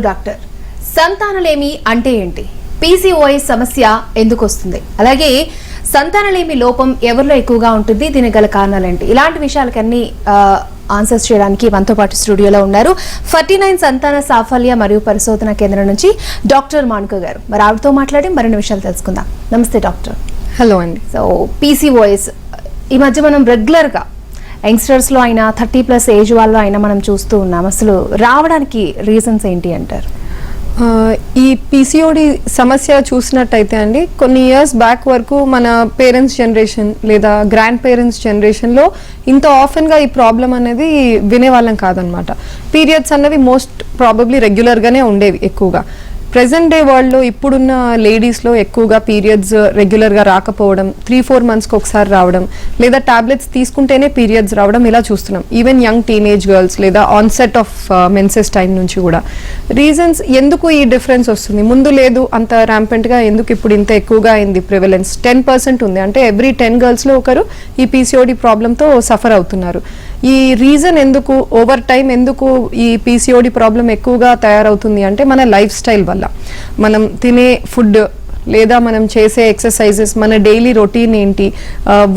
Doctor, సంతానలేమి అంటే ఏంటి? PCOS సమస్య ఎందుకు వస్తుంది? అలాగే సంతానలేమి లోపం ఎవరిలో ఎక్కువగా ఉంటుంది? దీనికి గల కారణాలు ఏంటి? ఇలాంటి విషయాలకన్నీ ఆన్సర్స్ చేయడానికి మనతో పాటు స్టూడియోలో ఉన్నారు 49 సంతాన సాఫల్య మరియు పరిశోధన కేంద్రం నుంచి డాక్టర్ మానుక గారు. మరి ఆవిడతో మాట్లాడి మరిన్ని విషయాలు తెలుసుకుందాం. నమస్తే డాక్టర్. హలో అండి. సో పీసీఓఎస్ ఈ మధ్య మనం రెగ్యులర్గా యంగ్స్టర్స్లో అయినా 30+ ఏజ్ వాళ్ళు అయినా మనం చూస్తూ ఉన్నాం. అసలు రావడానికి రీజన్స్ ఏంటి అంటారు? ఈ పీసీఓడి సమస్య చూసినట్టయితే అండి, కొన్ని ఇయర్స్ బ్యాక్ వరకు మన పేరెంట్స్ జనరేషన్ లేదా గ్రాండ్ పేరెంట్స్ జనరేషన్లో ఇంత ఆఫెన్గా ఈ ప్రాబ్లం అనేది వినేవాళ్ళం కాదనమాట. పీరియడ్స్ అన్నవి మోస్ట్ ప్రాబబ్లీ రెగ్యులర్గానే ఉండేవి ఎక్కువగా. ప్రెజెంట్ డే వరల్డ్లో ఇప్పుడున్న లేడీస్లో ఎక్కువగా పీరియడ్స్ రెగ్యులర్గా రాకపోవడం, 3-4 మంత్స్కి ఒకసారి రావడం, లేదా టాబ్లెట్స్ తీసుకుంటేనే పీరియడ్స్ రావడం, ఇలా చూస్తున్నాం. ఈవెన్ యంగ్ టీనేజ్ గర్ల్స్ లేదా ఆన్సెట్ ఆఫ్ మెన్సెస్ టైం నుంచి కూడా. రీజన్స్ ఎందుకు ఈ డిఫరెన్స్ వస్తుంది? ముందు లేదు అంత ర్యాంపెంట్గా, ఎందుకు ఇప్పుడు ఇంత ఎక్కువగా అయింది? ప్రివలెన్స్ 10% ఉంది, అంటే ఎవ్రీ 10 గర్ల్స్లో ఒకరు ఈ పీసీఓడి ప్రాబ్లంతో సఫర్ అవుతున్నారు. ఈ రీజన్ ఎందుకు, ఓవర్ టైం ఎందుకు ఈ పీసీఓడి ప్రాబ్లం ఎక్కువగా తయారవుతుంది అంటే మన లైఫ్ స్టైల్ వల్ల. మనం తినే ఫుడ్ లేదా మనం చేసే ఎక్సర్సైజెస్, మన డైలీ రొటీన్ ఏంటి,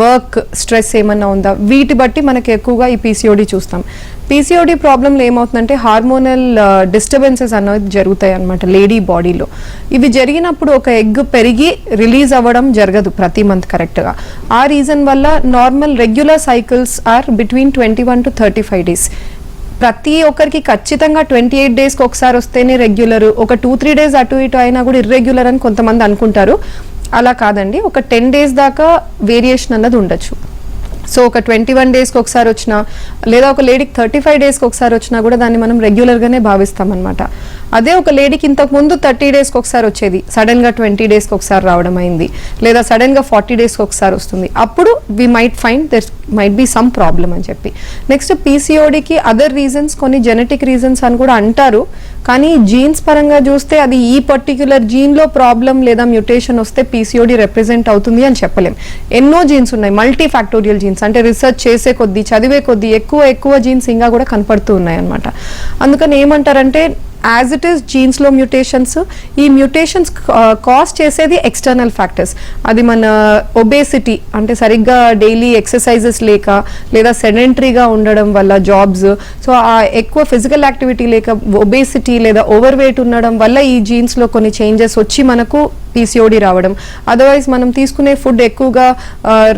వర్క్ స్ట్రెస్ ఏమన్నా ఉందా, వీటి బట్టి మనకి ఎక్కువగా ఈ పీసీఓడి చూస్తాం. పీసీఓడి ప్రాబ్లంలో ఏమవుతుందంటే హార్మోనల్ డిస్టర్బెన్సెస్ అనేవి జరుగుతాయి అన్నమాట లేడీ బాడీలో. ఇవి జరిగినప్పుడు ఒక ఎగ్ పెరిగి రిలీజ్ అవ్వడం జరగదు ప్రతి మంత్ కరెక్ట్గా. ఆ రీజన్ వల్ల normal regular cycles are between 21 to 35 days. ప్రతి ఒక్కరికి ఖచ్చితంగా 28 డేస్కి ఒకసారి వస్తేనే రెగ్యులర్, ఒక 2-3 డేస్ అటు ఇటు అయినా కూడా ఇర్రెగ్యులర్ అని కొంతమంది అనుకుంటారు. అలా కాదండి, ఒక 10 days దాకా వేరియేషన్ అన్నది ఉండొచ్చు. సో ఒక 21 డేస్కి ఒకసారి వచ్చినా, లేదా ఒక లేడీకి 35 డేస్కి ఒకసారి వచ్చినా కూడా దాన్ని మనం రెగ్యులర్గానే భావిస్తామన్నమాట. అదే ఒక లేడీకి ఇంతకుముందు 30 డేస్కి ఒకసారి వచ్చేది, సడన్గా 20 డేస్కి ఒకసారి రావడం అయింది, లేదా సడన్గా 40 డేస్కి ఒకసారి వస్తుంది, అప్పుడు we might find there might be some problem అని చెప్పి. నెక్స్ట్ పీసీఓడికి అదర్ రీజన్స్, కొన్ని జెనెటిక్ రీజన్స్ అని కూడా అంటారు. కానీ జీన్స్ పరంగా చూస్తే అది ఈ పర్టిక్యులర్ జీన్లో ప్రాబ్లం లేదా మ్యూటేషన్ వస్తే పీసీఓడి రిప్రజెంట్ అవుతుంది అని చెప్పలేం. ఎన్నో జీన్స్ ఉన్నాయి, మల్టీ ఫ్యాక్టోరియల్ జీన్స్, అంటే రీసెర్చ్ చేసే కొద్దీ, చదివే కొద్దీ ఎక్కువ జీన్స్ ఇంకా కూడా కనపడుతూ ఉన్నాయి అన్నమాట. అందుకని ఏమంటారంటే యాజ్ ఇట్ ఈస్ జీన్స్లో మ్యూటేషన్స్, ఈ మ్యూటేషన్స్ కాజ్ చేసేది ఎక్స్టర్నల్ ఫ్యాక్టర్స్. అది మన ఒబేసిటీ, అంటే సరిగ్గా డైలీ ఎక్సర్సైజెస్ లేక, లేదా సెడెంటరీగా ఉండడం వల్ల జాబ్స్, సో ఆ ఎక్కువ ఫిజికల్ యాక్టివిటీ లేక ఒబేసిటీ లేదా ఓవర్ వెయిట్ ఉండడం వల్ల ఈ జీన్స్లో కొన్ని చేంజెస్ వచ్చి మనకు పీసీఓడి రావడం. అదర్వైజ్ మనం తీసుకునే ఫుడ్ ఎక్కువగా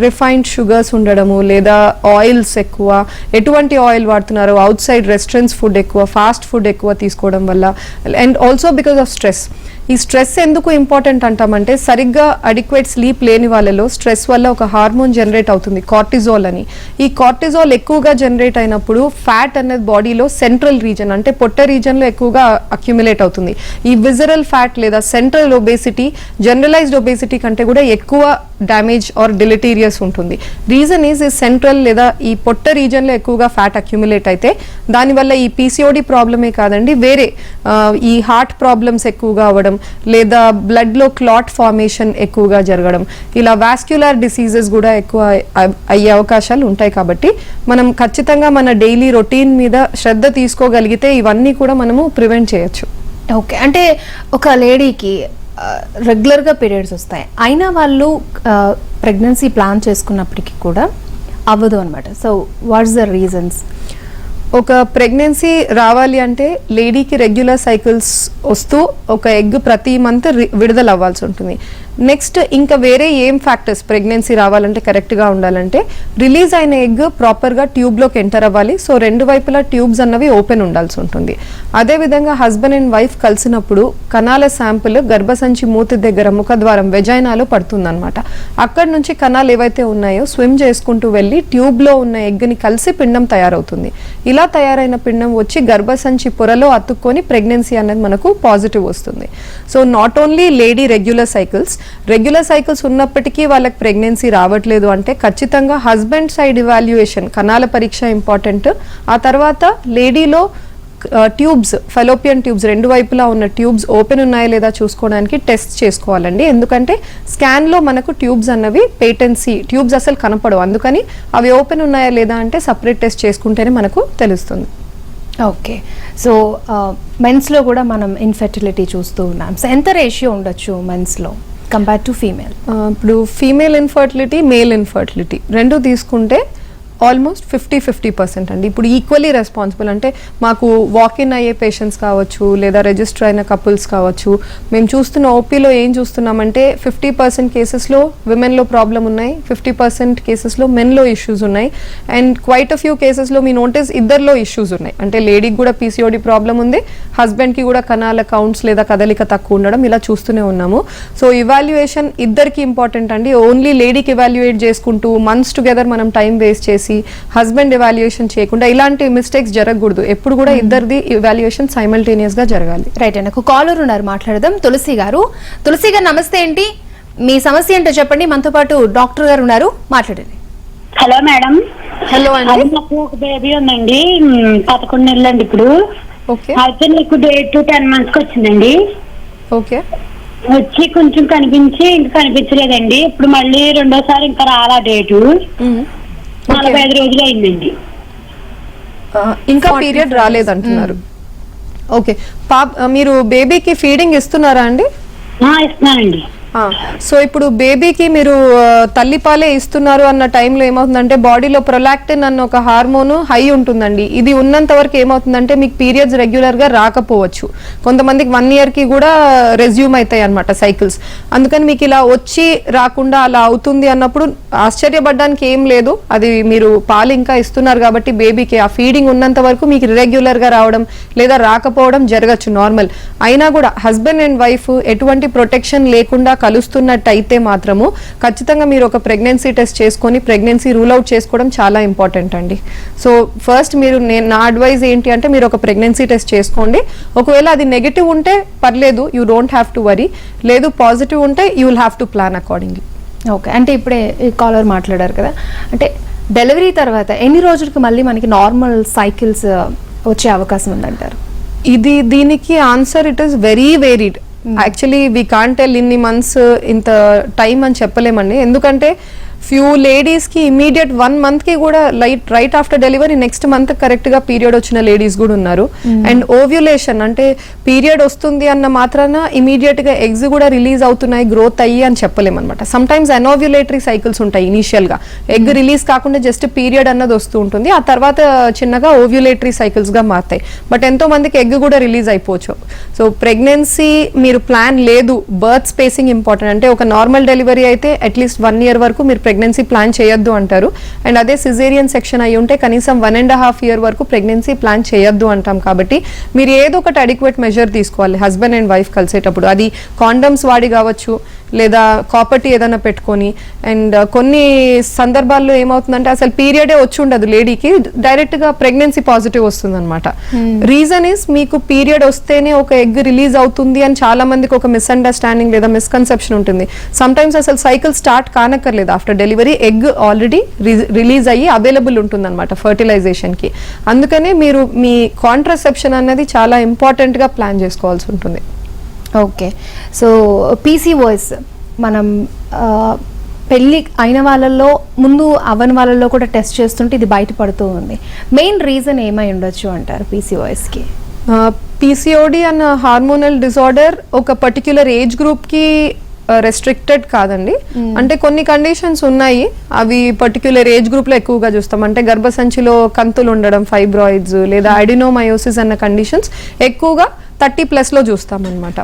రిఫైన్డ్ షుగర్స్ ఉండడము, లేదా ఆయిల్స్ ఎక్కువ, ఎటువంటి ఆయిల్ వాడుతున్నారు, అవుట్ సైడ్ రెస్టారెంట్స్ ఫుడ్ ఎక్కువ, ఫాస్ట్ ఫుడ్ ఎక్కువ తీసుకోవడం వల్ల, and also because of stress. ఈ స్ట్రెస్ ఎందుకు ఇంపార్టెంట్ అంటామంటే, సరిగ్గా అడిక్వేట్ స్లీప్ లేని వాళ్ళలో స్ట్రెస్ వల్ల ఒక హార్మోన్ జనరేట్ అవుతుంది, కార్టిజోల్ అని. ఈ కార్టిజోల్ ఎక్కువగా జనరేట్ అయినప్పుడు ఫ్యాట్ అనేది బాడీలో సెంట్రల్ రీజన్, అంటే పొట్ట రీజన్లో ఎక్కువగా అక్యుములేట్ అవుతుంది. ఈ విజరల్ ఫ్యాట్ లేదా సెంట్రల్ ఒబేసిటీ జనరలైజ్డ్ ఒబేసిటీ కంటే కూడా ఎక్కువ డ్యామేజ్ ఆర్ డిలిటీరియస్ ఉంటుంది. రీజన్ ఈజ్ ఈ సెంట్రల్ లేదా ఈ పొట్ట రీజన్లో ఎక్కువగా ఫ్యాట్ అక్యుములేట్ అయితే దానివల్ల ఈ పీసీఓడి ప్రాబ్లమే కాదండి, వేరే ఈ హార్ట్ ప్రాబ్లమ్స్ ఎక్కువగా అవ్వడం, లేదా బ్లడ్లో క్లాట్ ఫార్మేషన్ ఎక్కువగా జరగడం, ఇలా వాస్క్యులర్ డిసీజెస్ కూడా ఎక్కువ అయ్యే అవకాశాలు ఉంటాయి. కాబట్టి మనం ఖచ్చితంగా మన డైలీ రొటీన్ మీద శ్రద్ధ తీసుకోగలిగితే ఇవన్నీ కూడా మనము ప్రివెంట్ చేయొచ్చు. ఓకే, అంటే ఒక లేడీకి రెగ్యులర్గా పీరియడ్స్ వస్తాయి, అయినా వాళ్ళు ప్రెగ్నెన్సీ ప్లాన్ చేసుకున్నప్పటికీ కూడా అవ్వదు అనమాట. So what's the reasons? ఒక ప్రెగ్నెన్సీ రావాలి అంటే లేడీకి రెగ్యులర్ సైకిల్స్ వస్తూ ఒక ఎగ్ ప్రతి మంత్ విడుదల అవ్వాల్సి ఉంటుంది. నెక్స్ట్ ఇంకా వేరే ఏం ఫ్యాక్టర్స్ ప్రెగ్నెన్సీ రావాలంటే కరెక్ట్గా ఉండాలంటే, రిలీజ్ అయిన ఎగ్ ప్రాపర్గా ట్యూబ్లోకి ఎంటర్ అవ్వాలి. సో రెండు వైపులా ట్యూబ్స్ అన్నవి ఓపెన్ ఉండాల్సి ఉంటుంది. అదేవిధంగా హస్బెండ్ అండ్ వైఫ్ కలిసినప్పుడు కణాల శాంపుల్ గర్భసంచి మూతి దగ్గర ముఖద్వారం వెజైనాలో పడుతుందన్నమాట. అక్కడి నుంచి కణాలు ఏవైతే ఉన్నాయో స్విమ్ చేసుకుంటూ వెళ్ళి ట్యూబ్లో ఉన్న ఎగ్ని కలిసి పిండం తయారవుతుంది. ఇలా తయారైన పిండం వచ్చి గర్భసంచి పొరలో అతుక్కొని ప్రెగ్నెన్సీ అనేది మనకు పాజిటివ్ వస్తుంది. So not only lady regular cycles ఉన్నప్పటికీ వాళ్ళకి ప్రెగ్నెన్సీ రావట్లేదు అంటే ఖచ్చితంగా హస్బెండ్ సైడ్ ఇవాల్యుయేషన్, కణాల పరీక్ష ఇంపార్టెంట్. ఆ తర్వాత లేడీలో ట్యూబ్స్, ఫెలోపియన్ ట్యూబ్స్, రెండు వైపులా ఉన్న ట్యూబ్స్ ఓపెన్ ఉన్నాయా లేదా చూసుకోవడానికి టెస్ట్ చేసుకోవాలండి. ఎందుకంటే స్కాన్లో మనకు ట్యూబ్స్ అన్నవి పేటెన్సీ, ట్యూబ్స్ అసలు కనపడవు, అందుకని అవి ఓపెన్ ఉన్నాయా లేదా అంటే సపరేట్ టెస్ట్ చేసుకుంటేనే మనకు తెలుస్తుంది. ఓకే. సో మెన్స్లో కూడా మనం ఇన్ఫెర్టిలిటీ చూస్తూ ఉన్నాం. సో ఎంత రేషియో ఉండొచ్చు మెన్స్లో కంపేర్ టు ఫీమేల్? ఇప్పుడు ఫీమేల్ ఇన్ఫర్టిలిటీ, మేల్ ఇన్ఫర్టిలిటీ రెండు తీసుకుంటే ఆల్మోస్ట్ 50-50% అండి. ఇప్పుడు ఈక్వలీ రెస్పాన్సిబుల్. అంటే మాకు వాకిన్ అయ్యే పేషెంట్స్ కావచ్చు, లేదా రిజిస్టర్ అయిన కపుల్స్ కావచ్చు, మేము చూస్తున్న ఓపీలో ఏం చూస్తున్నామంటే 50% కేసెస్లో విమెన్లో ప్రాబ్లం ఉన్నాయి, 50% కేసెస్లో మెన్లో ఇష్యూస్ ఉన్నాయి, అండ్ క్వైట్ అ ఫ్యూ కేసెస్లో మీ నోటీస్ ఇద్దరిలో ఇష్యూస్ ఉన్నాయి. అంటే లేడీకి కూడా పీసీఓడి ప్రాబ్లం ఉంది, హస్బెండ్కి కూడా కణాల కౌంట్స్ లేదా కదలిక తక్కువ ఉండడం, ఇలా చూస్తూనే ఉన్నాము. సో ఇవాల్యుయేషన్ ఇద్దరికి ఇంపార్టెంట్ అండి. ఓన్లీ లేడీకి ఇవాల్యుయేట్ చేసుకుంటూ మంత్స్ టుగెదర్ మనం టైం వేస్ట్ చేసి హస్బెండ్ ఎవాల్యుయేషన్ చేయకుండా ఇలాంటి మిస్టేక్స్ జరగకూడదు. ఎప్పుడు కూడా ఇద్దరిది ఎవాల్యుయేషన్ సైమల్టేనియస్ గా జరగాలి. రైట్ అండి. ఒక కాలర్ ఉన్నారు, మాట్లాడదాం. తులసి గారు. తులసి గారు నమస్తే అండి, మీ సమస్య ఏంటో చెప్పండి. మనతో పాటు డాక్టర్ గారు ఉన్నారు, మాట్లాడండి. Hello madam. హలో అండి. నాకు ఒక బేబీ ఉందండి, 11 నెలలు అండి ఇప్పుడు. ఓకే. అయితే నీకు డేట్ 10 months వచ్చిందండి. ఓకే. వచ్చి కొంచెం కనిపించి ఇంకా కనిపించలేదండి. ఇప్పుడు మళ్ళీ రెండోసారి ఇంకా రాలా డేటు. 45 రోజులు అయిందండి. ఇంకా పీరియడ్ రాలేదంటున్నారు. ఓకే. మీరు బేబీకి ఫీడింగ్ ఇస్తున్నారా అండి? ఇస్తున్నానండి. సో ఇప్పుడు బేబీకి మీరు తల్లిపాలే ఇస్తున్నారు అన్న టైంలో ఏమవుతుందంటే బాడీలో ప్రొలాక్టిన్ అన్న ఒక హార్మోన్ హై ఉంటుందండి. ఇది ఉన్నంత వరకు ఏమవుతుందంటే మీకు పీరియడ్స్ రెగ్యులర్ గా రాకపోవచ్చు. కొంతమందికి 1 year కి కూడా రెజ్యూమ్ అవుతాయి అనమాట సైకిల్స్. అందుకని మీకు ఇలా వచ్చి రాకుండా అలా అవుతుంది అన్నప్పుడు ఆశ్చర్యపడడానికి ఏం లేదు. అది మీరు పాలు ఇంకా ఇస్తున్నారు కాబట్టి బేబీకి ఆ ఫీడింగ్ ఉన్నంత వరకు మీకు ఇర్రెగ్యులర్ గా రావడం లేదా రాకపోవడం జరగచ్చు, నార్మల్. అయినా కూడా హస్బెండ్ అండ్ వైఫ్ ఎటువంటి ప్రొటెక్షన్ లేకుండా కలుస్తున్నట్టయితే మాత్రము ఖచ్చితంగా మీరు ఒక ప్రెగ్నెన్సీ టెస్ట్ చేసుకొని ప్రెగ్నెన్సీ రూల్ అవుట్ చేసుకోవడం చాలా ఇంపార్టెంట్ అండి. సో ఫస్ట్ మీరు నా అడ్వైజ్ ఏంటి అంటే మీరు ఒక ప్రెగ్నెన్సీ టెస్ట్ చేసుకోండి. ఒకవేళ అది నెగిటివ్ ఉంటే పర్లేదు, you don't have to worry. లేదు పాజిటివ్ ఉంటే you will have to plan accordingly. Okay. అంటే ఇప్పుడే ఈ కాలర్ మాట్లాడారు కదా, అంటే డెలివరీ తర్వాత ఎన్ని రోజులకి మళ్ళీ మనకి నార్మల్ సైకిల్స్ వచ్చే అవకాశం ఉందంటారు? దీనికి answer it is very varied. Actually we can't tell ఇన్ని మంత్స్ ఇంత టైం అని చెప్పలేమండి. ఎందుకంటే ఫ్యూ లేడీస్ కి ఇమీడియట్ 1 month కి కూడా right after delivery next month correct గా పీరియడ్ వచ్చిన లేడీస్ కూడా ఉన్నారు. అండ్ ఓవ్యులేషన్ అంటే పీరియడ్ వస్తుంది అన్న మాత్రాన ఇమీడియట్ గా ఎగ్స్ కూడా రిలీజ్ అవుతున్నాయి, గ్రోత్ అయ్యి అని చెప్పలేమన్నమాట. సమ్ టైమ్స్ అనోవ్యులేటరీ సైకిల్స్ ఉంటాయి. ఇనీషియల్ గా ఎగ్ రిలీజ్ కాకుండా జస్ట్ పీరియడ్ అన్నది వస్తూ ఉంటుంది, ఆ తర్వాత చిన్నగా ఓవ్యులేటరీ సైకిల్స్ గా మారుతాయి. బట్ ఎంతో మందికి ఎగ్ కూడా రిలీజ్ అయిపోవచ్చు. సో ప్రెగ్నెన్సీ మీరు ప్లాన్ లేదు, బర్త్ స్పేసింగ్ ఇంపార్టెంట్. అంటే ఒక నార్మల్ డెలివరీ అయితే అట్లీస్ట్ 1 year వరకు మీరు ప్రెగ్నెన్సీ ప్లాన్ చేయొద్దు అంటారు. అండ్ అదే సిజేరియన్ సెక్షన్ అయి ఉంటే కనీసం 1.5 year వరకు ప్రెగ్నెన్సీ ప్లాన్ చేయొద్దు అంటాం. కాబట్టి మీరు ఏదో ఒకటి అడిక్వేట్ మెజర్ తీసుకోవాలి హస్బెండ్ అండ్ వైఫ్ కలిసేటప్పుడు. అది కాండమ్స్ వాడి కావచ్చు, లేదా కాపర్టీ ఏదైనా పెట్టుకొని. అండ్ కొన్ని సందర్భాల్లో ఏమవుతుందంటే అసలు పీరియడే వచ్చి ఉండదు లేడీకి, డైరెక్ట్ గా ప్రెగ్నెన్సీ పాజిటివ్ వస్తుంది అనమాట. రీజన్ ఇస్ మీకు పీరియడ్ వస్తేనే ఒక ఎగ్ రిలీజ్ అవుతుంది అని చాలా మందికి ఒక మిస్అండర్స్టాండింగ్ లేదా మిస్కన్సెప్షన్ ఉంటుంది. సమ్ టైమ్స్ అసలు సైకిల్ స్టార్ట్ కానక్కర్లేదు, after delivery egg already release అయ్యి అవైలబుల్ ఉంటుంది అనమాట ఫర్టిలైజేషన్ కి. అందుకనే మీరు మీ కాంట్రసెప్షన్ అనేది చాలా ఇంపార్టెంట్ గా ప్లాన్ చేసుకోవాల్సి ఉంటుంది. ఓకే. సో పీసీఓఎస్ మనం పెళ్ళి అయిన వాళ్ళల్లో ముందు అవ్వని వాళ్ళల్లో కూడా టెస్ట్ చేస్తుంటే ఇది బయటపడుతూ ఉంది. మెయిన్ రీజన్ ఏమై ఉండొచ్చు అంటారు పీసీఓఎస్కి? పీసీఓడి అన్న హార్మోనల్ డిజార్డర్ ఒక పర్టిక్యులర్ ఏజ్ గ్రూప్ కి రెస్ట్రిక్టెడ్ కాదండి. అంటే కొన్ని కండిషన్స్ ఉన్నాయి, అవి పర్టిక్యులర్ ఏజ్ గ్రూప్ లో ఎక్కువగా చూస్తాం. అంటే గర్భసంచిలో కంతులు ఉండడం, ఫైబ్రాయిడ్స్ లేదా అడినోమయోసిస్ అన్న కండిషన్స్ ఎక్కువగా 30+ లో చూస్తాం అనమాట.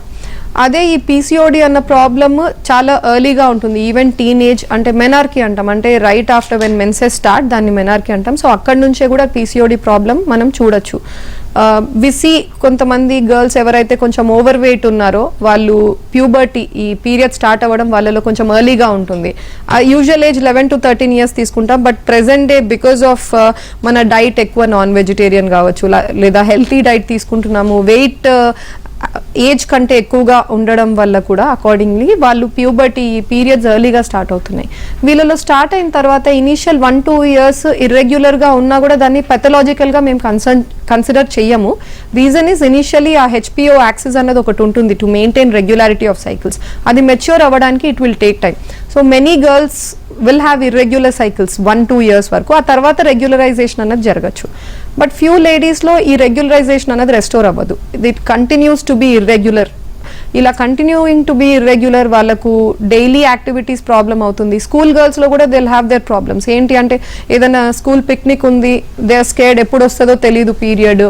అదే ఈ పీసీఓడి అన్న ప్రాబ్లమ్ చాలా ఎర్లీగా ఉంటుంది, ఈవెన్ టీనేజ్ అంటే మెనార్కీ అంటాం. అంటే right after when menses start దాన్ని మెనార్కీ అంటాం. సో అక్కడి నుంచే కూడా పీసీఓడి ప్రాబ్లం మనం చూడొచ్చు. విసి కొంతమంది గర్ల్స్ ఎవరైతే కొంచెం ఓవర్ వెయిట్ ఉన్నారో వాళ్ళు ప్యూబర్టీ, ఈ పీరియడ్ స్టార్ట్ అవ్వడం వాళ్ళలో కొంచెం ఎర్లీగా ఉంటుంది. యూజువల్ ఏజ్ 11 to 13 years తీసుకుంటాం. But present day because of మన డైట్ ఎక్కువ నాన్ వెజిటేరియన్ కావచ్చు, లేదా హెల్తీ డైట్ తీసుకుంటున్నాము, వెయిట్ ఏజ్ కంటే ఎక్కువగా ఉండడం వల్ల కూడా అకార్డింగ్లీ వాళ్ళు ప్యూబర్టీ పీరియడ్స్ ఎర్లీగా స్టార్ట్ అవుతున్నాయి. వీళ్ళలో స్టార్ట్ అయిన తర్వాత ఇనీషియల్ 1-2 years ఇర్రెగ్యులర్గా ఉన్నా కూడా దాన్ని పెథలాజికల్గా మేము కన్సిడర్ చెయ్యము. రీజన్ ఈజ్ ఇనిషియలీ ఆ హెచ్పిఓ యాక్సిస్ అన్నది ఒకటి ఉంటుంది to maintain regularity of cycles. అది మెచ్యూర్ అవ్వడానికి it will take time. So many girls will have irregular cycles 1-2 years వరకు, ఆ తర్వాత రెగ్యులరైజేషన్ అన్నది జరగచ్చు. బట్ ఫ్యూ లేడీస్లో ఈ రెగ్యులరైజేషన్ అన్నది రెస్టోర్ అవ్వదు, it continues to be irregular. ఇలా కంటిన్యూయింగ్ టు బి ఇర్రెగ్యులర్ వాళ్ళకు డైలీ యాక్టివిటీస్ ప్రాబ్లం అవుతుంది. స్కూల్ గర్ల్స్లో కూడా they will have their problems. ఏంటి అంటే ఏదైనా స్కూల్ పిక్నిక్ ఉంది, దే ఆర్ స్కేర్డ్, ఎప్పుడు వస్తుందో తెలియదు పీరియడ్.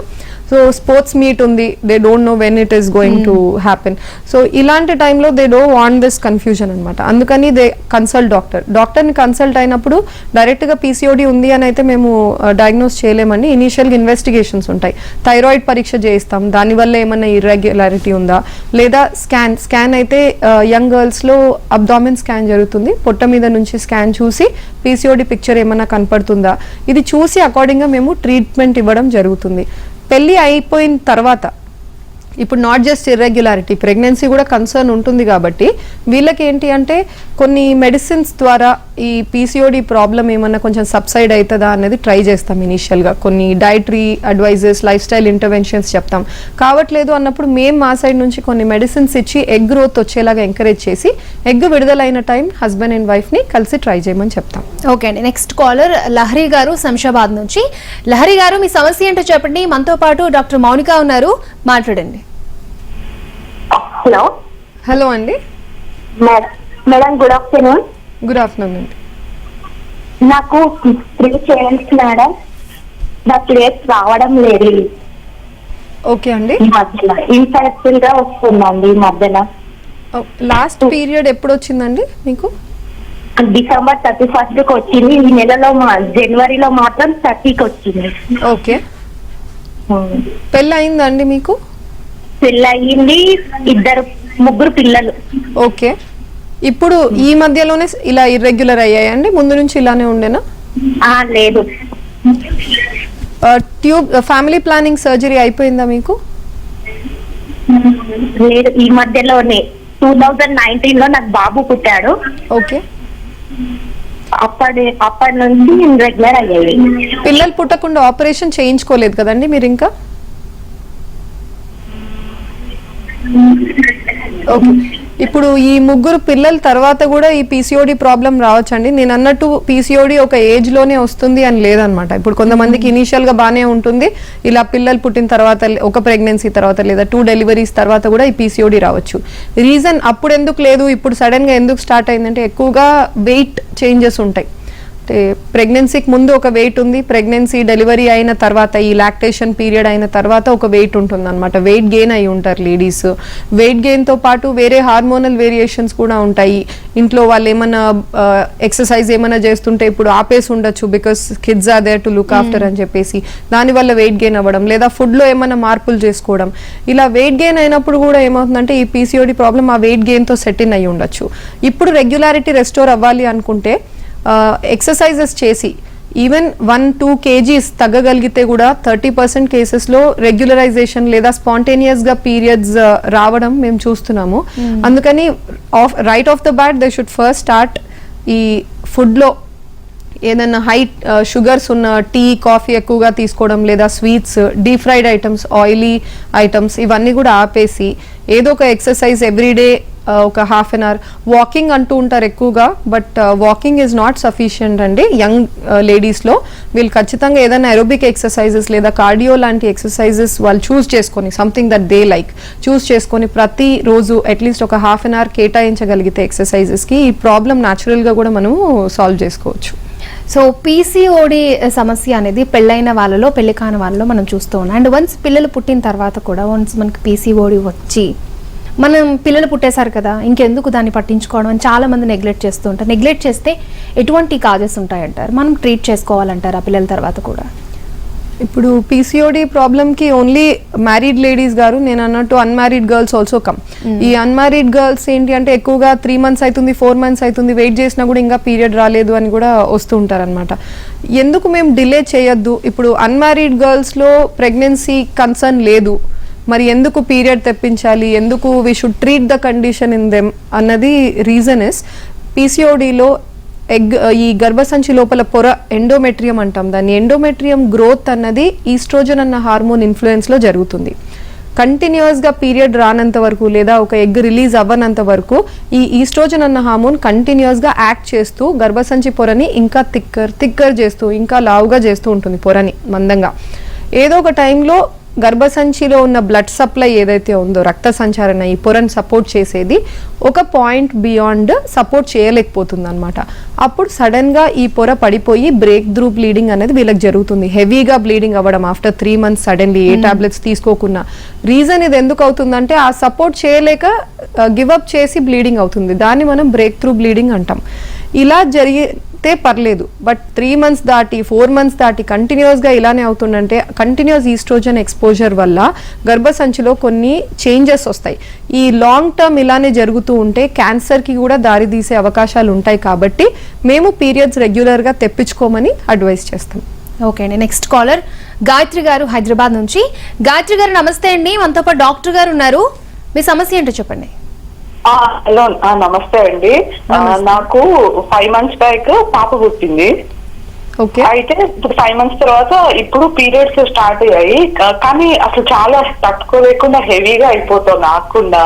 సో స్పోర్ట్స్ మీట్ ఉంది, they don't know when it is going to happen. So ఇలాంటి టైంలో they don't want this confusion అనమాట. అందుకని దే కన్సల్ట్ డాక్టర్ని కన్సల్ట్ అయినప్పుడు డైరెక్ట్గా పీసీఓడి ఉంది అని అయితే మేము డయాగ్నోస్ చేయలేమండి. ఇనీషియల్గా ఇన్వెస్టిగేషన్స్ ఉంటాయి, థైరాయిడ్ పరీక్ష చేయిస్తాం, దానివల్ల ఏమన్నా ఇర్రెగ్యులారిటీ ఉందా, లేదా స్కాన్ అయితే యంగ్ గర్ల్స్లో అబ్డామిన్ స్కాన్ జరుగుతుంది, పొట్ట మీద నుంచి స్కాన్ చూసి పీసీఓడి పిక్చర్ ఏమన్నా కనపడుతుందా, ఇది చూసి అకార్డింగ్గా మేము ట్రీట్మెంట్ ఇవ్వడం జరుగుతుంది. పెళ్ళి అయిపోయిన తర్వాత ఇప్పుడు నాట్ జస్ట్ ఇర్రెగ్యులారిటీ, ప్రెగ్నెన్సీ కూడా కన్సర్న్ ఉంటుంది కాబట్టి వీళ్ళకి ఏంటి అంటే కొన్ని మెడిసిన్స్ ద్వారా ఈ పీసీఓడి ప్రాబ్లం ఏమన్నా కొంచెం సబ్సైడ్ అవుతుందా అనేది ట్రై చేస్తాం. ఇనీషియల్గా కొన్ని dietary advises, life style interventions చెప్తాం. కావట్లేదు అన్నప్పుడు మేము మా సైడ్ నుంచి కొన్ని మెడిసిన్స్ ఇచ్చి ఎగ్ గ్రోత్ వచ్చేలాగా ఎంకరేజ్ చేసి ఎగ్ విడుదలైన టైం హస్బెండ్ అండ్ వైఫ్ని కలిసి ట్రై చేయమని చెప్తాం. ఓకే అండి, నెక్స్ట్ కాలర్ లహరి గారు శంషాబాద్ నుంచి. లహరి గారు మీ సమస్య ఏంటో చెప్పండి. మనతో పాటు డాక్టర్ మౌనిక ఉన్నారు, మాట్లాడండి. హలో అండి. Madam good afternoon. Good afternoon అండి. నాకు 3 చేయండి మేడం, నాకు రేట్ రావడం లేదు. ఓకే అండి. ఈ మధ్యలో ఇన్ఫెక్షన్ గా వస్తుందండి. ఈ మధ్యన లాస్ట్ పీరియడ్ ఎప్పుడు వచ్చిందండి మీకు? December 31st కి వచ్చింది. ఈ నెలలో జనవరిలో మాత్రం 30కి వచ్చింది. ఓకే. పెళ్ళి అయిందండి మీకు? పెళ్ళయింది, 2-3 పిల్లలు. ఓకే. ఇప్పుడు ఈ మధ్యలోనే ఇలా ఇర్రెగ్యులర్ అయ్యాయండి, ముందు నుంచి ఇలానే ఉండేనా? లేదు. ఫ్యామిలీ ప్లానింగ్ సర్జరీ అయిపోయిందా మీకు? లేదు, ఈ మధ్యలోనే 2019 లో నాకు బాబు పుట్టాడు. ఓకే. అప్పటి నుంచి రెగ్యులర్ అయ్యాయి. పిల్లలు పుట్టకుండా ఆపరేషన్ చేయించుకోలేదు కదండి మీరు ఇంకా? ఓకే. ఇప్పుడు ఈ 3 పిల్లల తర్వాత కూడా ఈ పీసీఓడి ప్రాబ్లం రావచ్చండి. నేను అన్నట్టు పీసీఓడి ఒక ఏజ్ లోనే వస్తుంది అని లేదనమాట. ఇప్పుడు కొంతమందికి ఇనీషియల్ గా బాగానే ఉంటుంది, ఇలా పిల్లలు పుట్టిన తర్వాత, ఒక ప్రెగ్నెన్సీ తర్వాత లేదా 2 డెలివరీస్ తర్వాత కూడా ఈ పీసీఓడి రావచ్చు. రీజన్ అప్పుడు ఎందుకు లేదు, ఇప్పుడు సడన్ గా ఎందుకు స్టార్ట్ అయిందంటే ఎక్కువగా వెయిట్ చేంజెస్ ఉంటాయి. ప్రెగ్నెన్సీకి ముందు ఒక వెయిట్ ఉంది, ప్రెగ్నెన్సీ డెలివరీ అయిన తర్వాత, ఈ లాక్టేషన్ పీరియడ్ అయిన తర్వాత ఒక వెయిట్ ఉంటుంది అనమాట. వెయిట్ గెయిన్ అయి ఉంటారు లేడీస్. వెయిట్ గెయిన్తో పాటు వేరే హార్మోనల్ వేరియేషన్స్ కూడా ఉంటాయి. ఇంట్లో వాళ్ళు ఏమైనా ఎక్సర్సైజ్ ఏమైనా చేస్తుంటే ఇప్పుడు ఆపేసి ఉండొచ్చు, because kids are there to look after అని చెప్పేసి, దానివల్ల వెయిట్ గెయిన్ అవ్వడం, లేదా ఫుడ్లో ఏమైనా మార్పులు చేసుకోవడం. ఇలా వెయిట్ గెయిన్ అయినప్పుడు కూడా ఏమవుతుందంటే ఈ పీసీఓడి ప్రాబ్లం ఆ వెయిట్ గెయిన్తో సెట్ ఇన్ అయి ఉండొచ్చు. ఇప్పుడు రెగ్యులారిటీ రెస్టోర్ అవ్వాలి అనుకుంటే ఎక్సర్సైజెస్ చేసి ఈవెన్ 1-2 kgs తగ్గగలిగితే కూడా 30% కేసెస్లో రెగ్యులరైజేషన్ లేదా స్పాంటేనియస్గా పీరియడ్స్ రావడం మేము చూస్తున్నాము. అందుకని right of the bat they should first start ఈ ఫుడ్లో ఏదైనా హై షుగర్స్ ఉన్న టీ, కాఫీ ఎక్కువగా తీసుకోవడం, లేదా sweets, deep fried items, oily items ఇవన్నీ కూడా ఆపేసి ఏదో ఒక ఎక్సర్సైజ్ ఎవ్రీడే, ఒక హాఫ్ అన్ అవర్ వాకింగ్ అంటూ ఉంటారు ఎక్కువగా, but walking is not sufficient అండి. యంగ్ లేడీస్లో వీళ్ళు ఖచ్చితంగా ఏదైనా ఎరోబిక్ ఎక్సర్సైజెస్ లేదా కార్డియో లాంటి ఎక్సర్సైజెస్ వాళ్ళు చూస్ చేసుకొని, సంథింగ్ దట్ దే లైక్ చూస్ చేసుకొని ప్రతి రోజు అట్లీస్ట్ ఒక హాఫ్ అన్ అవర్ కేటాయించగలిగితే ఎక్సర్సైజెస్కి ఈ ప్రాబ్లం న్యాచురల్గా కూడా మనము సాల్వ్ చేసుకోవచ్చు. సో పీసీఓడి సమస్య అనేది పెళ్ళైన వాళ్ళలో, పెళ్లి కాని వాళ్ళలో మనం చూస్తూ ఉన్నాం. అండ్ వన్స్ పిల్లలు పుట్టిన తర్వాత కూడా వన్స్ మనకి పీసీఓడి వచ్చి మనం పిల్లలు పుట్టేశారు కదా, ఇంకెందుకు దాన్ని పట్టించుకోవడం అని చాలా మంది నెగ్లెక్ట్ చేస్తూ ఉంటారు. నెగ్లెక్ట్ చేస్తే ఎటువంటి కాజెస్ ఉంటాయంటారు? మనం ట్రీట్ చేసుకోవాలంటారు ఆ పిల్లల తర్వాత కూడా? ఇప్పుడు పీసీఓడి ప్రాబ్లమ్కి ఓన్లీ మ్యారీడ్ లేడీస్ గారు, నేను అన్నట్టు అన్మ్యారీడ్ గర్ల్స్ ఆల్సో కమ్. ఈ అన్మ్యారీడ్ గర్ల్స్ ఏంటి అంటే ఎక్కువగా 3 months అవుతుంది, 4 months అవుతుంది, వెయిట్ చేసినా కూడా ఇంకా పీరియడ్ రాలేదు అని కూడా వస్తూ ఉంటారనమాట. ఎందుకు మేము డిలే చేయొద్దు? ఇప్పుడు అన్మ్యారీడ్ గర్ల్స్లో ప్రెగ్నెన్సీ కన్సర్న్ లేదు, మరి ఎందుకు పీరియడ్ తెప్పించాలి, ఎందుకు we should treat the condition in them అన్నది రీజన్ ఇస్ పీసీఓడిలో ఈ గర్భసంచి లోపల పొర ఎండోమెట్రియం అంటాం దాన్ని. ఎండోమెట్రియం గ్రోత్ అన్నది ఈస్ట్రోజన్ అన్న హార్మోన్ ఇన్ఫ్లుయెన్స్లో జరుగుతుంది. కంటిన్యూస్గా పీరియడ్ రానంత వరకు లేదా ఒక ఎగ్ రిలీజ్ అవ్వనంత వరకు ఈ ఈస్ట్రోజన్ అన్న హార్మోన్ కంటిన్యూస్గా యాక్ట్ చేస్తూ గర్భసంచి పొరని ఇంకా థిక్కర్ చేస్తూ ఇంకా లావుగా చేస్తూ ఉంటుంది పొరని మందంగా. ఏదో ఒక టైంలో గర్భసంచిలో ఉన్న బ్లడ్ సప్లై ఏదైతే ఉందో రక్త సంచారణ ఈ పొరను సపోర్ట్ చేసేది ఒక పాయింట్ బియాండ్ సపోర్ట్ చేయలేకపోతుంది అనమాట. అప్పుడు సడన్గా ఈ పొర పడిపోయి బ్రేక్ త్రూ బ్లీడింగ్ అనేది వీళ్ళకి జరుగుతుంది. హెవీగా బ్లీడింగ్ అవ్వడం ఆఫ్టర్ 3 months సడన్లీ ఏ టాబ్లెట్స్ తీసుకోకుండా. రీజన్ ఇది ఎందుకు అవుతుందంటే ఆ సపోర్ట్ చేయలేక గివప్ చేసి బ్లీడింగ్ అవుతుంది. దాన్ని మనం బ్రేక్ త్రూ బ్లీడింగ్ అంటాం. ఇలా జరిగితే పర్లేదు, బట్ 3 months దాటి 4 months దాటి కంటిన్యూస్గా ఇలానే అవుతుందంటే కంటిన్యూస్ ఈస్ట్రోజన్ ఎక్స్పోజర్ వల్ల గర్భసంచిలో కొన్ని చేంజెస్ వస్తాయి. ఈ లాంగ్ టర్మ్ ఇలానే జరుగుతూ ఉంటే క్యాన్సర్కి కూడా దారి తీసే అవకాశాలు ఉంటాయి. కాబట్టి మేము పీరియడ్స్ రెగ్యులర్గా తెప్పించుకోమని అడ్వైస్ చేస్తాం. ఓకే అండి. నెక్స్ట్ కాలర్ గాయత్రి గారు హైదరాబాద్ నుంచి. గాయత్రి గారు నమస్తే అండి, మనతో పాటు డాక్టర్ గారు ఉన్నారు. మీ సమస్య ఏంటో చెప్పండి. హలో, నమస్తే అండి. నాకు 5 months బ్యాక్ పాప పుట్టింది. ఓకే. అయితే ఇప్పుడు 5 months తర్వాత ఇప్పుడు పీరియడ్స్ స్టార్ట్ అయ్యాయి. కానీ అసలు చాలా తట్టుకోలేకుండా హెవీగా అయిపోతుంది ఆగకుండా.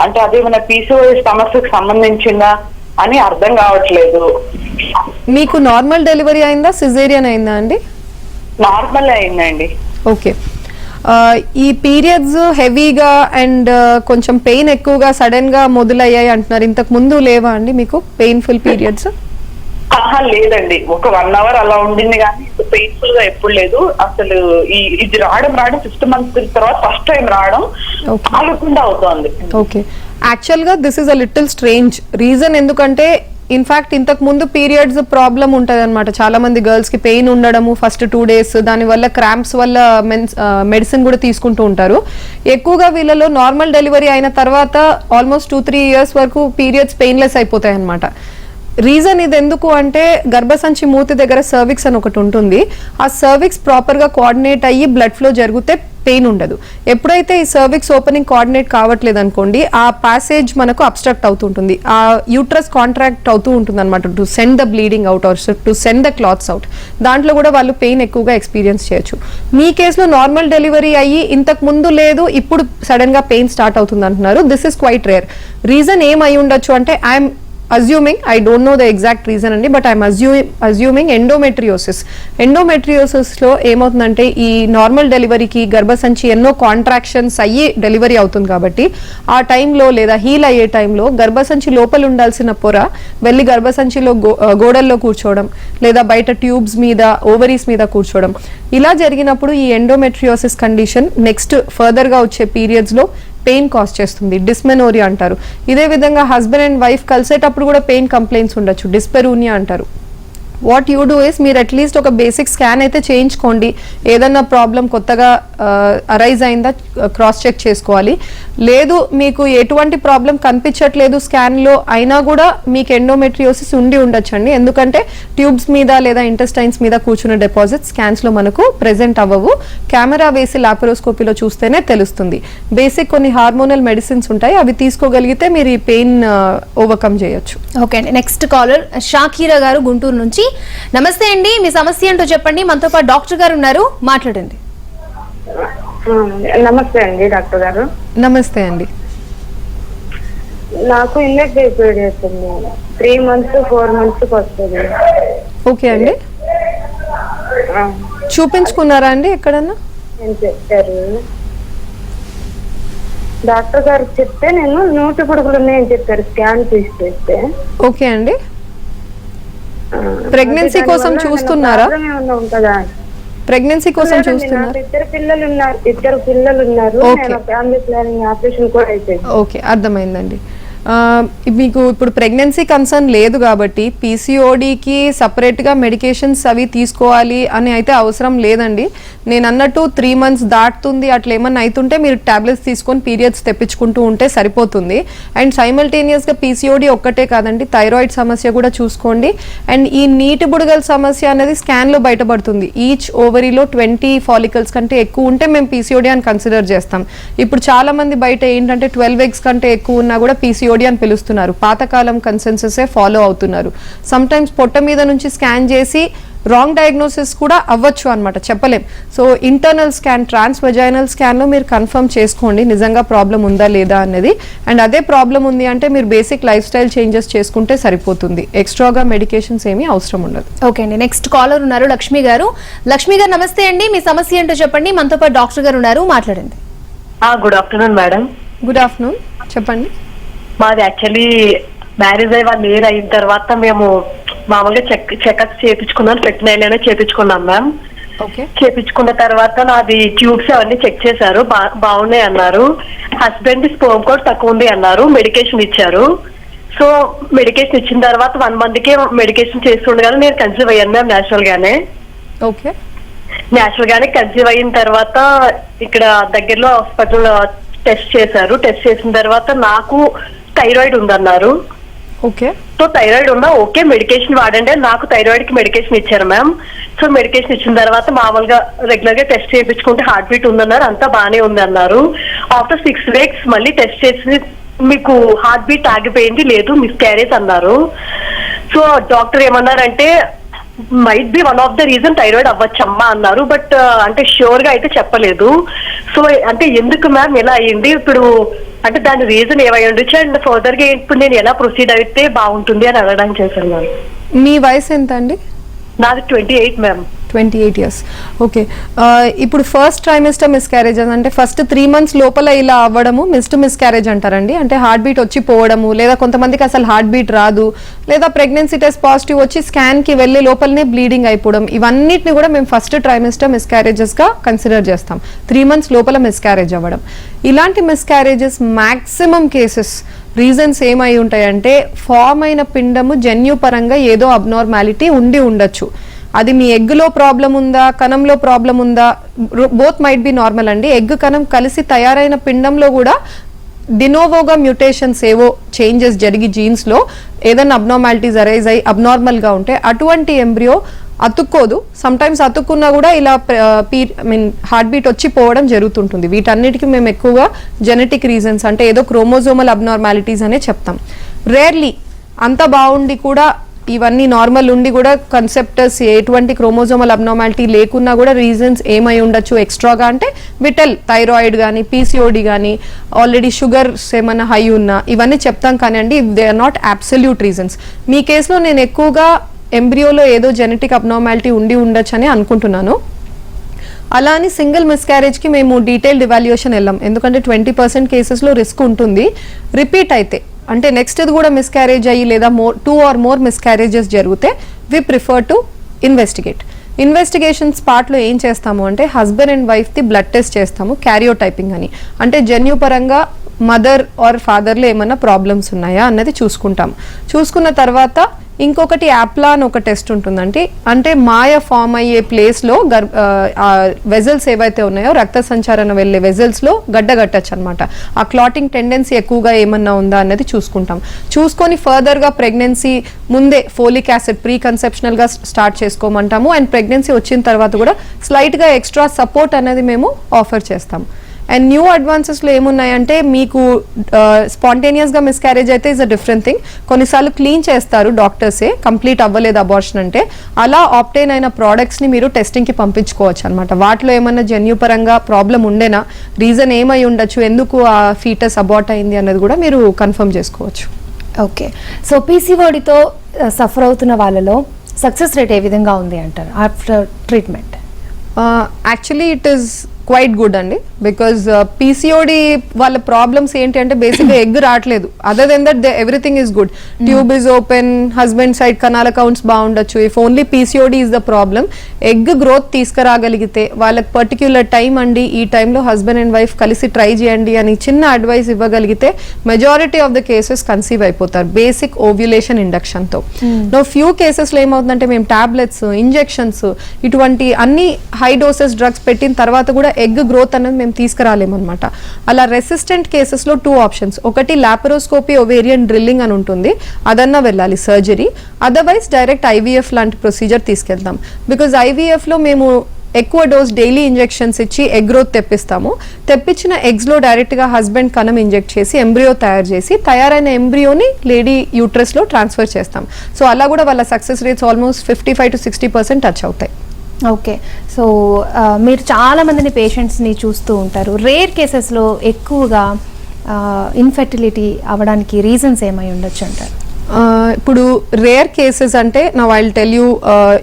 అంటే అదేమైనా పీసీఓఎస్ సమస్యకు సంబంధించిందా అని అర్థం కావట్లేదు. మీకు నార్మల్ డెలివరీ అయిందా, సిజేరియన్ అయిందా అండి? నార్మల్ అయిందండి. ఓకే. ఈ పీరియడ్స్ హెవీగా అండ్ కొంచెం పెయిన్ ఎక్కువగా సడన్ గా మొదలయ్యాయి అంటున్నారు. ఇంతకు ముందు లేవా అండి మీకు పెయిన్ఫుల్ పీరియడ్స్? లేదండి, ఒక 1 hour అలా ఉండింది కానీ పెయిన్ఫుల్ గా ఎప్పుడు లేదు. అసలు ఇది రావడం 6 months తర్వాత ఫస్ట్ టైం రావడం ఆగకుండా అవుతోంది. ఓకే. యాక్చువల్ గా this is a little strange reason. ఎందుకంటే ఇన్ఫాక్ట్ ఇంతకు ముందు పీరియడ్స్ ప్రాబ్లం ఉంటుంది అనమాట. చాలా మంది గర్ల్స్ కి పెయిన్ ఉండడము ఫస్ట్ 2 days, దానివల్ల క్రాంప్స్ వల్ల మెడిసిన్ కూడా తీసుకుంటూ ఉంటారు. ఎక్కువగా వీళ్ళలో నార్మల్ డెలివరీ అయిన తర్వాత ఆల్మోస్ట్ 2-3 years వరకు పీరియడ్స్ పెయిన్లెస్ అయిపోతాయి అనమాట. రీజన్ ఇది ఎందుకు అంటే గర్భసంచి మూతి దగ్గర సర్విక్స్ అని ఒకటి ఉంటుంది. ఆ సర్విక్స్ ప్రాపర్ గా కోఆర్డినేట్ అయ్యి బ్లడ్ ఫ్లో జరిగితే పెయిన్ ఉండదు. ఎప్పుడైతే ఈ సర్విక్స్ ఓపెనింగ్ కోఆర్డినేట్ కావట్లేదు అనుకోండి, ఆ ప్యాసేజ్ మనకు అబ్స్ట్రక్ట్ అవుతుంటుంది. ఆ యూట్రస్ కాంట్రాక్ట్ అవుతూ ఉంటుంది అనమాట, to send the bleeding out or to send the clots out. దాంట్లో కూడా వాళ్ళు పెయిన్ ఎక్కువగా ఎక్స్పీరియన్స్ చేయొచ్చు. మీ కేసులో నార్మల్ డెలివరీ అయ్యి ఇంతకు ముందు లేదు, ఇప్పుడు సడన్ గా పెయిన్ స్టార్ట్ అవుతుంది అంటున్నారు. This is quite rare. Reason ఏమై ఉండొచ్చు అంటే I'm assuming, I don't know the exact reason అండి, బట్ ఐఎమ్ అజ్యూమింగ్ ఎండోమెట్రియోసిస్ లో ఏమవుతుందంటే ఈ నార్మల్ డెలివరీకి గర్భసంచి ఎన్నో కాంట్రాక్షన్స్ అయ్యి డెలివరీ అవుతుంది. కాబట్టి ఆ టైంలో లేదా హీల్ అయ్యే టైంలో గర్భసంచి లోపల ఉండాల్సిన పొర వెళ్ళి గర్భసంచిలో గోడల్లో కూర్చోవడం లేదా బయట ట్యూబ్స్ మీద ఓవరీస్ మీద కూర్చోవడం, ఇలా జరిగినప్పుడు ఈ ఎండోమెట్రియోసిస్ కండిషన్ నెక్స్ట్ ఫర్దర్ గా వచ్చే పీరియడ్స్ లో పెయిన్ కాజ్ చేస్తుంది. డిస్మెనోరియా అంటారు. ఇదే విధంగా హస్బెండ్ అండ్ వైఫ్ కలిసేటప్పుడు కూడా పెయిన్ కంప్లైంట్స్ ఉండొచ్చు, డిస్పెరూనియా అంటారు. వాట్ యూ డూ ఇస్ మీరు అట్లీస్ట్ ఒక బేసిక్ స్కాన్ అయితే చేయించుకోండి. ఏదన్నా ప్రాబ్లం కొత్తగా అరైజ్ అయిందా క్రాస్ చెక్ చేసుకోవాలి. లేదు మీకు ఎటువంటి ప్రాబ్లం కనిపించట్లేదు స్కాన్లో అయినా కూడా మీకు ఎండోమెట్రియోసిస్ ఉండి ఉండొచ్చండి. ఎందుకంటే ట్యూబ్స్ మీద లేదా ఇంటెస్టైన్స్ మీద కూర్చున్న డిపాజిట్ స్కాన్స్లో మనకు ప్రెజెంట్ అవ్వవు. కెమెరా వేసి లాపరోస్కోపీలో చూస్తేనే తెలుస్తుంది. బేసిక్ కొన్ని హార్మోనల్ మెడిసిన్స్ ఉంటాయి, అవి తీసుకోగలిగితే మీరు ఈ పెయిన్ ఓవర్కమ్ చేయొచ్చు. ఓకే అండి. నెక్స్ట్ కాలర్ షాకీరా గారు గుంటూరు నుంచి. నమస్తే అండి, మీ సమస్య ఏంటో చెప్పండి. మనతో పాటు డాక్టర్ గారు ఉన్నారు, మాట్లాడండి. నమస్తే అండి డాక్టర్ గారు. నమస్తే అండి. నాకు ఇన్లెట్ పీరియడ్స్ ఉంది. 3 months 4 months వస్తుంది. ఓకే అండి. చూపించుకున్నారా అండి ఎక్కడన్నా? నేను చెప్పారు డాక్టర్ గారు చెప్తే, నేను నూటి పురుగులు ఉన్నాయని చెప్పారు స్కాన్ తీసి చేస్తే. ఓకే అండి. ప్రెగ్నెన్సీ కోసం చూస్తున్నారా? ఉంటుందా? ప్రెగ్నెన్సీ కోసం చూస్తున్నారు? ఇద్దరు పిల్లలు ఉన్నారు. నేను ఫ్యామిలీ ప్లానింగ్ ఆపరేషన్ కూడా అయిపోయింది. ఓకే, అర్థమైందండి. మీకు ఇప్పుడు ప్రెగ్నెన్సీ కన్సర్న్ లేదు కాబట్టి పీసీఓడికి సపరేట్గా మెడికేషన్స్ అవి తీసుకోవాలి అని అయితే అవసరం లేదండి. నేను అన్నట్టు 3 months దాటుతుంది అట్లా ఏమన్నా అవుతుంటే మీరు టాబ్లెట్స్ తీసుకొని పీరియడ్స్ తెప్పించుకుంటూ ఉంటే సరిపోతుంది. అండ్ సైమల్టేనియస్గా పీసీఓడి ఒక్కటే కాదండి, థైరాయిడ్ సమస్య కూడా చూసుకోండి. అండ్ ఈ నీటి బుడగల సమస్య అనేది స్కాన్లో బయటపడుతుంది. ఈచ్ ఓవరీలో 20 follicles కంటే ఎక్కువ ఉంటే మేము పీసీఓడి అని కన్సిడర్ చేస్తాం. ఇప్పుడు చాలా మంది బయట ఏంటంటే 12 eggs కంటే ఎక్కువ ఉన్నా కూడా పీసీఓడి అని పిలుస్తున్నారు. పాతకాలం కన్సెన్ససే ఫాలో అవుతున్నారు. సమ్ టైమ్స్ పొట్ట మీద నుంచి స్కాన్ చేసి రాంగ్ డయాగ్నోసిస్ కూడా అవ్వచ్చు అనమాట, చెప్పలేం. సో ఇంటర్నల్ స్కాన్, ట్రాన్స్ వెజైనల్ స్కాన్లో మీరు కన్ఫర్మ్ చేసుకోండి నిజంగా ప్రాబ్లం ఉందా లేదా అన్నది. అండ్ అదే ప్రాబ్లం ఉంది అంటే మీరు బేసిక్ లైఫ్ స్టైల్ చేంజెస్ చేసుకుంటే సరిపోతుంది, ఎక్స్ట్రాగా మెడికేషన్స్ ఏమీ అవసరం ఉండదు. ఓకే అండి, నెక్స్ట్ కాలర్ ఉన్నారు లక్ష్మి గారు. లక్ష్మి గారు నమస్తే అండి, మీ సమస్య ఏంటో చెప్పండి. మనతో పాటు డాక్టర్ గారు ఉన్నారు, మాట్లాడండి. Good afternoon madam. Good afternoon, చెప్పండి. మాది యాక్చువల్లీ మ్యారేజ్ అయ్యి 1 year అయిన తర్వాత మేము మామూలుగా చెకప్ చేయించుకున్నాం, ప్రెగ్నెంట్ చేయించుకున్నాం మ్యామ్. ఓకే. చేయించుకున్న తర్వాత నాది ట్యూబ్స్ అవన్నీ చెక్ చేశారు, బాగున్నాయి అన్నారు. హస్బెండ్ స్పోమ్ కోడ్ తక్కువ ఉంది అన్నారు, మెడికేషన్ ఇచ్చారు. సో మెడికేషన్ ఇచ్చిన తర్వాత 1 month కే మెడికేషన్ చేస్తుండగానే నేను కన్సీవ్ అయ్యాను మ్యామ్, న్యాచురల్ గానే. ఓకే. న్యాచురల్ గానే కన్సీవ్ అయిన తర్వాత ఇక్కడ దగ్గరలో హాస్పిటల్ టెస్ట్ చేశారు. టెస్ట్ చేసిన తర్వాత నాకు థైరాయిడ్ ఉందన్నారు. ఓకే. సో థైరాయిడ్ ఉన్నా ఓకే మెడికేషన్ వాడండి, నాకు థైరాయిడ్ కి మెడికేషన్ ఇచ్చారు మ్యామ్. సో మెడికేషన్ ఇచ్చిన తర్వాత మామూలుగా రెగ్యులర్ గా టెస్ట్ చేయించుకుంటే హార్ట్ బీట్ ఉందన్నారు, అంతా బానే ఉంది అన్నారు. ఆఫ్టర్ 6 weeks మళ్ళీ టెస్ట్ చేసి మీకు హార్ట్ బీట్ ఆగిపోయింది, లేదు మిస్క్యారేజ్ అన్నారు. సో డాక్టర్ ఏమన్నారంటే might be one of the reason thyroid అవ్వచ్చమ్మా అన్నారు, బట్ అంటే షూర్ గా అయితే చెప్పలేదు. సో అంటే ఎందుకు మ్యామ్ ఇలా అయ్యింది ఇప్పుడు, అంటే దాని రీజన్ ఏమై ఉండొచ్చు, అండ్ ఫర్దర్ గా ఇప్పుడు నేను ఎలా ప్రొసీడ్ అయితే బాగుంటుంది అని అడగడానికి చేశాను మ్యామ్. మీ వయసు ఎంత అండి? నాది 28 మ్యామ్. 28 years. ఓకే. ఇప్పుడు ఫస్ట్ ట్రైమిస్టర్ మిస్క్యారేజ్ అంటే ఫస్ట్ 3 months లోపల ఇలా అవ్వడము మిస్క్యారేజ్ అంటారండి. అంటే హార్ట్ బీట్ వచ్చి పోవడము, లేదా కొంతమందికి అసలు హార్ట్ బీట్ రాదు, లేదా ప్రెగ్నెన్సీ టెస్ట్ పాజిటివ్ వచ్చి స్కాన్కి వెళ్ళే లోపలనే బ్లీడింగ్ అయిపోవడం, ఇవన్నిటిని కూడా మేము ఫస్ట్ ట్రైమిస్టర్ మిస్క్యారేజెస్గా కన్సిడర్ చేస్తాం. 3 months లోపల మిస్క్యారేజ్ అవ్వడం. ఇలాంటి మిస్క్యారేజెస్ మ్యాక్సిమం కేసెస్ రీజన్స్ ఏమై ఉంటాయంటే ఫామ్ అయిన పిండము జన్యుపరంగా ఏదో అబ్నార్మాలిటీ ఉండి ఉండొచ్చు. అది మీ ఎగ్లో ప్రాబ్లం ఉందా, కణంలో ప్రాబ్లం ఉందా, బోత్ మైట్ బి నార్మల్ అండి. ఎగ్ కణం కలిసి తయారైన పిండంలో కూడా డినోవోగా మ్యూటేషన్స్ ఏవో చేంజెస్ జరిగి జీన్స్లో ఏదైనా అబ్నార్మాలిటీస్ అరైజ్ అయ్యి అబ్నార్మల్గా ఉంటే అటువంటి ఎంబ్రియో అతుక్కోదు. సమ్టైమ్స్ అతుక్కున్నా కూడా ఇలా హార్ట్ బీట్ వచ్చి పోవడం జరుగుతుంటుంది. వీటన్నిటికీ మేము ఎక్కువగా జెనెటిక్ రీజన్స్ అంటే ఏదో క్రోమోజోమల్ అబ్నార్మాలిటీస్ అనే చెప్తాం. రేర్లీ అంత బాగుండి కూడా ఇవన్నీ నార్మల్ ఉండి కూడా కన్సెప్టర్స్ ఎటువంటి క్రోమోజోమల్ అబ్నార్మాలిటీ లేకున్నా కూడా రీజన్స్ ఏమై ఉండొచ్చు ఎక్స్ట్రాగా అంటే విటల్ థైరాయిడ్ కానీ పీసీఓడి కానీ ఆల్రెడీ షుగర్స్ ఏమైనా హై ఉన్నా ఇవన్నీ చెప్తాం. కానీ అండి they are not absolute reasons. మీ కేసులో నేను ఎక్కువగా ఎంబ్రియోలో ఏదో జెనెటిక్ అబ్నార్మాలిటీ ఉండి ఉండొచ్చు అని అనుకుంటున్నాను. అలా అని సింగిల్ మిస్క్యారేజ్కి మేము డీటెయిల్డ్ ఇవాల్యుయేషన్ వెళ్ళాం, ఎందుకంటే 20% కేసెస్లో రిస్క్ ఉంటుంది. రిపీట్ అయితే అంటే నెక్స్ట్ ఇది కూడా మిస్క్యారేజ్ అయ్యి లేదా 2 or more మిస్క్యారేజెస్ జరిగితే వి ప్రిఫర్ టు ఇన్వెస్టిగేషన్స్ పార్ట్లో ఏం చేస్తాము అంటే హస్బెండ్ అండ్ వైఫ్ది బ్లడ్ టెస్ట్ చేస్తాము, క్యారియోటైపింగ్ అని. అంటే జన్యుపరంగా మదర్ ఆర్ ఫాదర్లో ఏమైనా ప్రాబ్లమ్స్ ఉన్నాయా అన్నది చూసుకుంటాం. చూసుకున్న తర్వాత ఇంకొకటి యాప్లా అని ఒక టెస్ట్ ఉంటుందండి. అంటే మాయ ఫామ్ అయ్యే ప్లేస్లో వెజల్స్ ఏవైతే ఉన్నాయో రక్త సంచారణ వెళ్ళే వెజల్స్లో గడ్డగట్టచ్చు అనమాట. ఆ క్లాటింగ్ టెండెన్సీ ఎక్కువగా ఏమన్నా ఉందా అన్నది చూసుకుంటాం. చూసుకొని ఫర్దర్గా ప్రెగ్నెన్సీ ముందే ఫోలిక్ యాసిడ్ ప్రీ కన్సెప్షనల్గా స్టార్ట్ చేసుకోమంటాము. అండ్ ప్రెగ్నెన్సీ వచ్చిన తర్వాత కూడా స్లైట్గా ఎక్స్ట్రా సపోర్ట్ అనేది మేము ఆఫర్ చేస్తాం. అండ్ న్యూ అడ్వాన్సెస్లో ఏమున్నాయంటే మీకు స్పాంటేనియస్గా మిస్క్యారేజ్ అయితే ఇస్ అ డిఫరెంట్ థింగ్. కొన్నిసార్లు క్లీన్ చేస్తారు డాక్టర్సే, కంప్లీట్ అవ్వలేదు అబార్షన్ అంటే. అలా ఆప్టైన్ అయిన ప్రోడక్ట్స్ని మీరు టెస్టింగ్కి పంపించుకోవచ్చు అనమాట. వాటిలో ఏమన్నా జన్యుపరంగా ప్రాబ్లం ఉండేనా, రీజన్ ఏమై ఉండొచ్చు, ఎందుకు ఆ ఫీటస్ అబార్ట్ అయింది అన్నది కూడా మీరు కన్ఫర్మ్ చేసుకోవచ్చు. ఓకే. సో పీసీఓడితో సఫర్ అవుతున్న వాళ్ళలో సక్సెస్ రేట్ ఏ విధంగా ఉంది అంటారు after treatment? Actually it is quite good అండి. బికాజ్ పీసీఓడి వాళ్ళ ప్రాబ్లమ్స్ ఏంటి అంటే బేసిక్గా ఎగ్ రావట్లేదు. Other than that everything is good. Tube is open, husband side కనాల కౌంట్స్ బాగుండొచ్చు. If only PCOD is the problem, egg growth తీసుకురాగలిగితే వాళ్ళకి పర్టిక్యులర్ టైం అండి, ఈ టైంలో హస్బెండ్ అండ్ వైఫ్ కలిసి ట్రై చేయండి అని చిన్న అడ్వైస్ ఇవ్వగలిగితే majority of the cases conceive అయిపోతారు బేసిక్ ఓవ్యులేషన్ ఇండక్షన్తో. నో ఫ్యూ కేసెస్లో ఏమవుతుందంటే మేము టాబ్లెట్స్, ఇంజెక్షన్స్ ఇటువంటి అన్ని హై డోసెస్ డ్రగ్స్ పెట్టిన తర్వాత కూడా ఎగ్ గ్రోత్ అనేది మేము తీసుకురాలేమన్నమాట. అలా రెసిస్టెంట్ కేసెస్లో 2 ఆప్షన్స్. ఒకటి లాపరోస్కోపీ ఓవేరియన్ డ్రిల్లింగ్ అని ఉంటుంది, అదన్నా వెళ్ళాలి సర్జరీ. అదర్వైజ్ డైరెక్ట్ ఐవీఎఫ్ లాంటి ప్రొసీజర్ తీసుకెళ్తాం. బికాజ్ ఐవీఎఫ్లో మేము ఎక్కువ డోస్ డైలీ ఇంజెక్షన్స్ ఇచ్చి ఎగ్ గ్రోత్ తెప్పించిన ఎగ్స్ లో డైరెక్ట్ గా హస్బెండ్ కణం ఇంజెక్ట్ చేసి ఎంబ్రియో తయారు చేసి తయారైన ఎంబ్రియోని లేడీ యూట్రస్ లో ట్రాన్స్ఫర్ చేస్తాం. సో అలా కూడా వాళ్ళ success rates almost 55 to 60% touch అవుతాయి. ఓకే, సో మీరు చాలా మందిని పేషెంట్స్ని చూస్తూ ఉంటారు. రేర్ కేసెస్లో ఎక్కువగా ఇన్ఫెర్టిలిటీ అవ్వడానికి రీజన్స్ ఏమై ఉండొచ్చు అంటారు? ఇప్పుడు రేర్ కేసెస్ అంటే నా ఐల్ టెల్ యూ,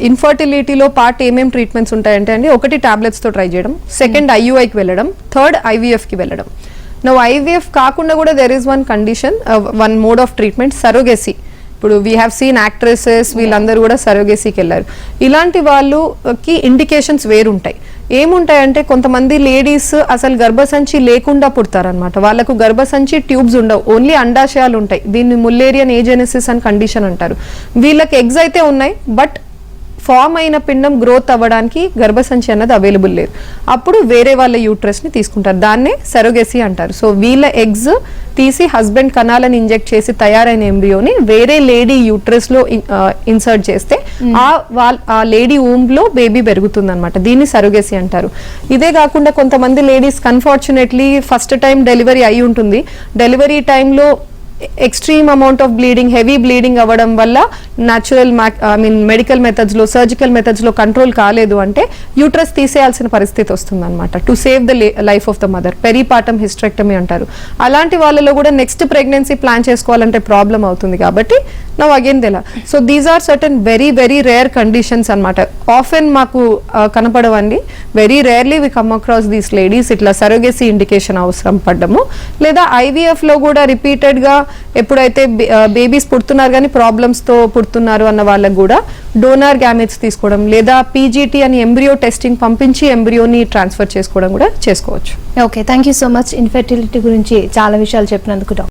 ఇన్ఫర్టిలిటీలో పార్ట్ ఏమేమి ట్రీట్మెంట్స్ ఉంటాయంటే అండి, ఒకటి టాబ్లెట్స్తో ట్రై చేయడం, సెకండ్ ఐయుఐకి వెళ్ళడం, థర్డ్ ఐవీఎఫ్కి వెళ్ళడం. నా ఐవీఎఫ్ కాకుండా కూడా there is one condition, one mode of treatment, surrogacy. ఇప్పుడు వీ హ్యావ్ సీన్ యాక్ట్రెసెస్ వీళ్ళందరూ కూడా సరోగెసీకి వెళ్ళారు. ఇలాంటి వాళ్ళకి ఇండికేషన్స్ వేరుంటాయి. ఏముంటాయంటే కొంతమంది లేడీస్ అసలు గర్భసంచి లేకుండా పుడతారనమాట. వాళ్ళకు గర్భసంచి ట్యూబ్స్ ఉండవు, ఓన్లీ అండాశయాలు ఉంటాయి. దీన్ని ముల్లేరియన్ ఏజెనసిస్ అని కండిషన్ అంటారు. వీళ్ళకి ఎగ్స్ అయితే ఉన్నాయి, బట్ ఫామ్ అయిన పిండం గ్రోత్ అవ్వడానికి గర్భసంచి అన్నది అవైలబుల్ లేదు. అప్పుడు వేరే వాళ్ళ యూట్రస్ ని తీసుకుంటారు, దాన్నే సరోగెసీ అంటారు. సో వీళ్ళ ఎగ్స్ తీసి హస్బెండ్ కణాలను ఇంజెక్ట్ చేసి తయారైన ఎంబ్రియోని వేరే లేడీ యూట్రస్ లో ఇన్సర్ట్ చేస్తే ఆ లేడీ ఊమ్ లో బేబీ పెరుగుతుంది అనమాట. దీన్ని సరోగెసీ అంటారు. ఇదే కాకుండా కొంతమంది ladies unfortunately first time delivery అయి ఉంటుంది. డెలివరీ టైంలో extreme amount of bleeding, heavy bleeding అవ్వడం వల్ల న్యాచురల్ మెడికల్ మెథడ్స్ లో, సర్జికల్ మెథడ్స్ లో కంట్రోల్ కాలేదు అంటే యూట్రస్ తీసేయాల్సిన పరిస్థితి వస్తుంది అనమాట, to save the life of the mother. Peripartum hysterectomy అంటారు. అలాంటి వాళ్ళలో కూడా నెక్స్ట్ ప్రెగ్నెన్సీ ప్లాన్ చేసుకోవాలంటే ప్రాబ్లం అవుతుంది. కాబట్టి నౌ అగైన్ తెలా. So these are certain very very rare conditions అనమాట. ఆఫెన్ మాకు కనపడవండి, very rarely we come across these ladies ఇట్లా సరోగెసీ ఇండికేషన్ అవసరం పడ్డము. లేదా ఐవీఎఫ్ లో కూడా రిపీటెడ్ గా ఎప్పుడైతే బేబీస్ పుడుతున్నారు కానీ ప్రాబ్లమ్స్ తో పుడుతున్నారు అన్న వాళ్ళకు కూడా డోనార్ గ్యామెట్స్ తీసుకోవడం, లేదా పీజీటీ అని ఎంబ్రియో టెస్టింగ్ పంపించి ఎంబ్రియోని ట్రాన్స్ఫర్ చేసుకోవడం కూడా చేసుకోవచ్చు. Okay, thank you so much. Infertility గురించి చాలా విషయాలు చెప్పినందుకు డాక్టర్.